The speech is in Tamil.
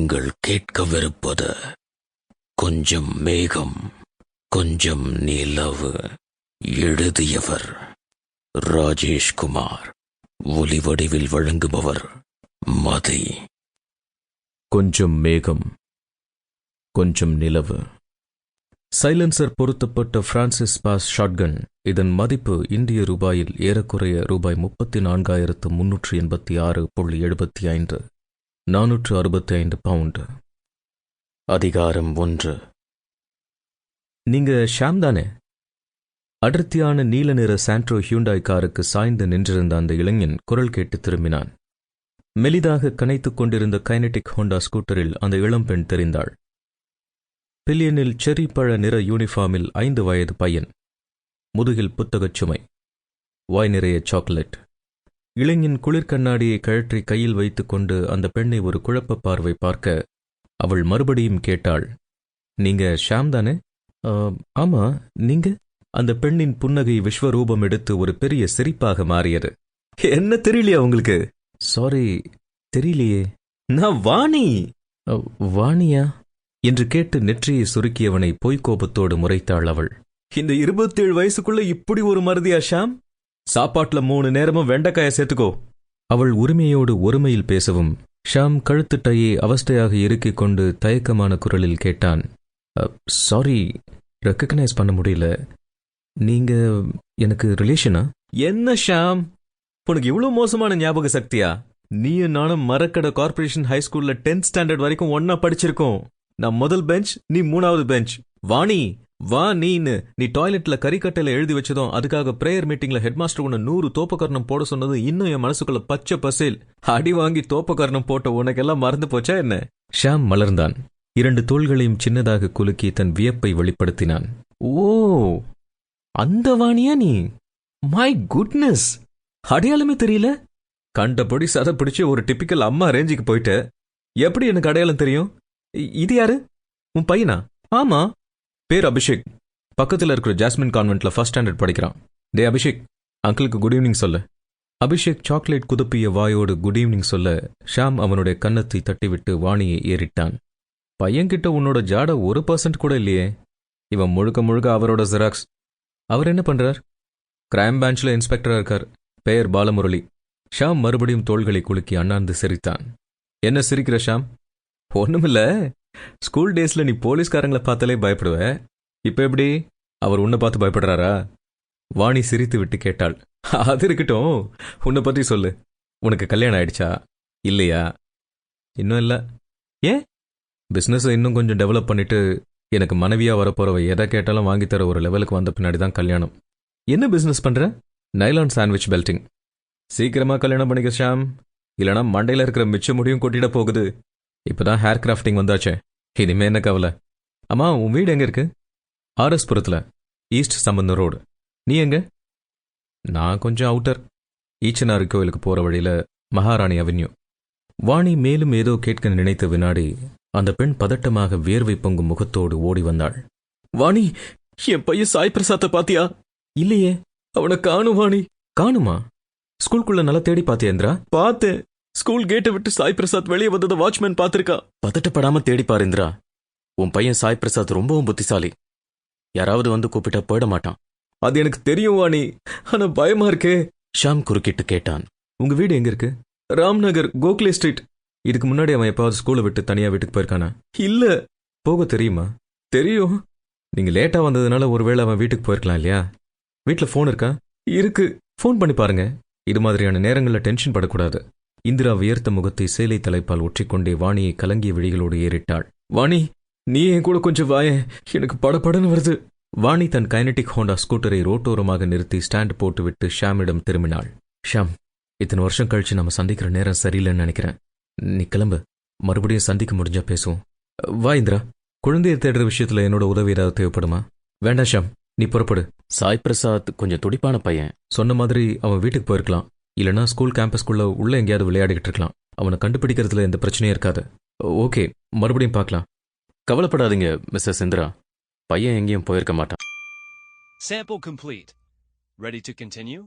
நீங்கள் கேட்கவிருப்பது கொஞ்சம் மேகம் கொஞ்சம் நிலவு. எழுதியவர் ராஜேஷ்குமார். ஒலிவடிவில் வழங்குபவர் மதி. கொஞ்சம் மேகம் கொஞ்சம் நிலவு. சைலன்சர் பொருத்தப்பட்ட பிரான்சிஸ் பாஸ் ஷாட்கன். இதன் மதிப்பு இந்திய ரூபாயில் ஏறக்குறைய ரூபாய் 34,386.75, 465 பவுண்டு. அதிகாரம் 1. நீங்க ஷாம் தானே? அடர்த்தியான நீல நிற சாண்ட்ரோ ஹியூண்டாய் காருக்கு சாய்ந்து நின்றிருந்த அந்த இளைஞன் குரல் கேட்டு திரும்பினான். மெலிதாக கனைத்துக் கொண்டிருந்த கைனடிக் ஹோண்டா ஸ்கூட்டரில் அந்த இளம்பெண் தெரிந்தாள். பில்லியனில் செரி பழ நிற யூனிஃபார்மில் 5 வயது பையன். முதுகில் புத்தகச் சுமை, வாய் நிறைய சாக்லேட். இளைஞன் குளிர்கண்ணாடியை கழற்றி கையில் வைத்துக்கொண்டு அந்த பெண்ணை ஒரு குழப்ப பார்வை பார்க்க அவள் மறுபடியும் கேட்டாள், நீங்க ஷாம் தானே? ஆமா, நீங்க? அந்த பெண்ணின் புன்னகை விஸ்வரூபம் எடுத்து ஒரு பெரிய சிரிப்பாக மாறியது. என்ன தெரியலையா உங்களுக்கு? சாரி, தெரியலையே. நான் வாணி. வாணியா என்று கேட்டு நெற்றியை சுருக்கியவனை பொய்க்கோபத்தோடு முறைத்தாள் அவள். இந்த 27 வயசுக்குள்ள இப்படி ஒரு மருதியா ஷாம்? சாப்பாட்டுல 3 நேரமும் வெண்டைக்காய சேர்த்துக்கோ. அவள் உரிமையோடு ஒருமையில் பேசவும் ஷாம் கழுத்துட்டையை அவஸ்தையாக இறுக்கிக் கொண்டு தயக்கமான குரலில் கேட்டான், சாரி, ரெக்கக்னைஸ் பண்ண முடியல. நீங்க எனக்கு ரிலேஷனா? என்ன ஷாம், உனக்கு இவ்வளவு மோசமான ஞாபக சக்தியா? நீயும் நானும் மரக்கடை கார்பரேஷன் ஹைஸ்கூல்ல 10th ஸ்டாண்டர்ட் வரைக்கும் ஒன்னா படிச்சிருக்கோம். நான் முதல் பெஞ்ச், நீ 3வது பெஞ்ச். வாணி, வா நீன்னு நீ டாய்லெட்ல கறிக்கட்டையில எழுதி வச்சதும் அதுக்காக பிரேயர் மீட்டிங்ல ஹெட்மாஸ்டர் உன்னை 100 தோப்பக்கரணம் போட சொன்னது இன்னும் என் மனசுக்குள்ள பச்சை பசேல். அடி வாங்கி தோப்பக்கரணம் போட்ட உனக்கெல்லாம் மறந்து போச்சா என்ன? ஷாம் மலர்ந்தான். 2 தோள்களையும் சின்னதாக குலுக்கி தன் வியப்பை வெளிப்படுத்தினான். ஓ, அந்த வாணியா நீ? மை குட்னஸ், அடையாளமே தெரியல. கண்டபடி சதை பிடிச்சி ஒரு டிப்பிக்கல் அம்மா ரேஞ்சுக்கு போயிட்ட. எப்படி எனக்கு அடையாளம் தெரியும்? இது யாரு? உன் பையனா? ஆமா, பேர் அபிஷேக். பக்கத்தில் இருக்கிற ஜாஸ்மின் கான்வென்ட்ல 1st ஸ்டாண்டர்ட் படிக்கிறான். டே அபிஷேக், அங்கிளுக்கு குட் ஈவினிங் சொல்லு. அபிஷேக் சாக்லேட் குதப்பிய வாயோடு குட் ஈவினிங் சொல்ல ஷாம் அவனுடைய கன்னத்தை தட்டிவிட்டு வாணியை ஏறிட்டான். பையன்கிட்ட உன்னோட ஜாட 1% கூட இல்லையே. இவன் முழுக்க முழுக்க அவரோட ஜெராக்ஸ். அவர் என்ன பண்றார்? கிரைம் பிரான்ச்ல இன்ஸ்பெக்டரா இருக்கார். பெயர் பாலமுரளி. ஷாம் மறுபடியும் தோள்களை குலுக்கி அண்ணாந்து சிரித்தான். என்ன சிரிக்கிற ஷாம்? ஒண்ணுமில்ல, ஸ்கூல் டேஸ்ல நீ போலீஸ்காரங்களை பார்த்தாலே பயப்படுவ. இப்ப எப்படி அவர் உன்னை பார்த்து பயப்படுறாரா? வாணி சிரித்து விட்டு கேட்டாள். அது இருக்கட்டும், உன்னை பத்தி சொல்லு. உனக்கு கல்யாணம் ஆயிடுச்சா? இல்லையா? இன்னும் இல்ல. ஏன்? பிசினஸ் இன்னும் கொஞ்சம் டெவலப் பண்ணிட்டு எனக்கு மனைவியா வரப்போறவ எதை கேட்டாலும் வாங்கித்தர ஒரு லெவலுக்கு வந்த பின்னாடி தான் கல்யாணம். என்ன பிசினஸ் பண்ற? Nylon sandwich belting. சீக்கிரமா கல்யாணம் பண்ணிக்க ஷாம், இல்லனா மண்டையில இருக்கிற மிச்ச முடியும் கொட்டிட போகுது. இப்பதான் ஹேர் கிராஃப்டிங் வந்தாச்சே, இனிமே என்ன கவலை. அம்மா, உன் வீடு எங்க இருக்கு? ஆர்எஸ் புரத்துல, ஈஸ்ட் சம்பந்தம் ரோடு. நீ எங்க? நான் கொஞ்சம் அவுட்டர், ஈச்சனாரி கோயிலுக்கு போற வழியில மகாராணி அவென்யூ. வாணி மேலும் ஏதோ கேட்க நினைத்த வினாடி அந்த பெண் பதட்டமாக வேர்வை பொங்கும் முகத்தோடு ஓடி வந்தாள். வாணி, என் பையன் சாய் பிரசாத்தை பாத்தியா? இல்லையே, அவனை காணும் வாணி. காணுமா? ஸ்கூலுக்குள்ள நல்லா தேடி பாத்தியா இந்திரா? பார்த்தேன். ஸ்கூல் கேட்டை விட்டு சாய் பிரசாத் வெளியே வந்ததை வாட்ச்மேன் பாத்திருக்கா. பதட்டப்படாம தேடிப்பாரு இந்திரா. உன் பையன் சாய் பிரசாத் ரொம்பவும் புத்திசாலி. யாராவது வந்து கூப்பிட்டா போயிட மாட்டான். அது எனக்கு தெரியும் வாணி, ஆனா பயமா இருக்கே. ஷாம் குறுக்கிட்டு கேட்டான், உங்க வீடு எங்க இருக்கு? ராம்நகர், கோக்லே ஸ்ட்ரீட். இதுக்கு முன்னாடி அவன் எப்பாவது ஸ்கூலை விட்டு தனியா வீட்டுக்கு போயிருக்கானா? இல்ல. போக தெரியுமா? தெரியும். நீங்க லேட்டா வந்ததுனால ஒருவேளை அவன் வீட்டுக்கு போயிருக்கலாம் இல்லையா? வீட்டுல போன் இருக்கா? இருக்கு. போன் பண்ணி பாருங்க. இது மாதிரியான நேரங்களில் டென்ஷன் படக்கூடாது. இந்திரா வியர்த்த முகத்தை சேலை தலைப்பால் ஒற்றிக்கொண்டே வாணியை கலங்கிய விழிகளோடு ஏறிட்டாள். வாணி, நீ என் கூட கொஞ்சம் வாய, எனக்கு படபடன்னு வருது. வாணி தன் கைனடிக் ஹோண்டா ஸ்கூட்டரை ரோட்டோரமாக நிறுத்தி ஸ்டாண்ட் போட்டுவிட்டு ஷாமிடம் திரும்பினாள். ஷாம், இத்தனை வருஷம் கழிச்சு நம்ம சந்திக்கிற நேரம் சரியில்லைன்னு நினைக்கிறேன். நீ கிளம்பு, மறுபடியும் சந்திக்க முடிஞ்சா பேசுவோம். வா இந்திரா, குழந்தையை தேடுற விஷயத்துல என்னோட உதவி ஏதாவது தேவைப்படுமா? வேண்டாம் ஷாம், நீ புறப்படு. சாய் பிரசாத் கொஞ்சம் துடிப்பான பையன். சொன்ன மாதிரி அவன் வீட்டுக்கு போயிருக்கலாம், இல்லனா ஸ்கூல் கேம்பஸ்குள்ள உள்ள எங்கேயாவது விளையாடிக்கிட்டு இருக்கலாம். அவனை கண்டுபிடிக்கிறதுல எந்த பிரச்சனையும் இருக்காது. ஓகே, மறுபடியும் பார்க்கலாம். கவலைப்படாதீங்க மிஸ்ஸஸ் இந்திரா, பையன் எங்கேயும் போயிருக்க மாட்டான். Sample complete. Ready to continue?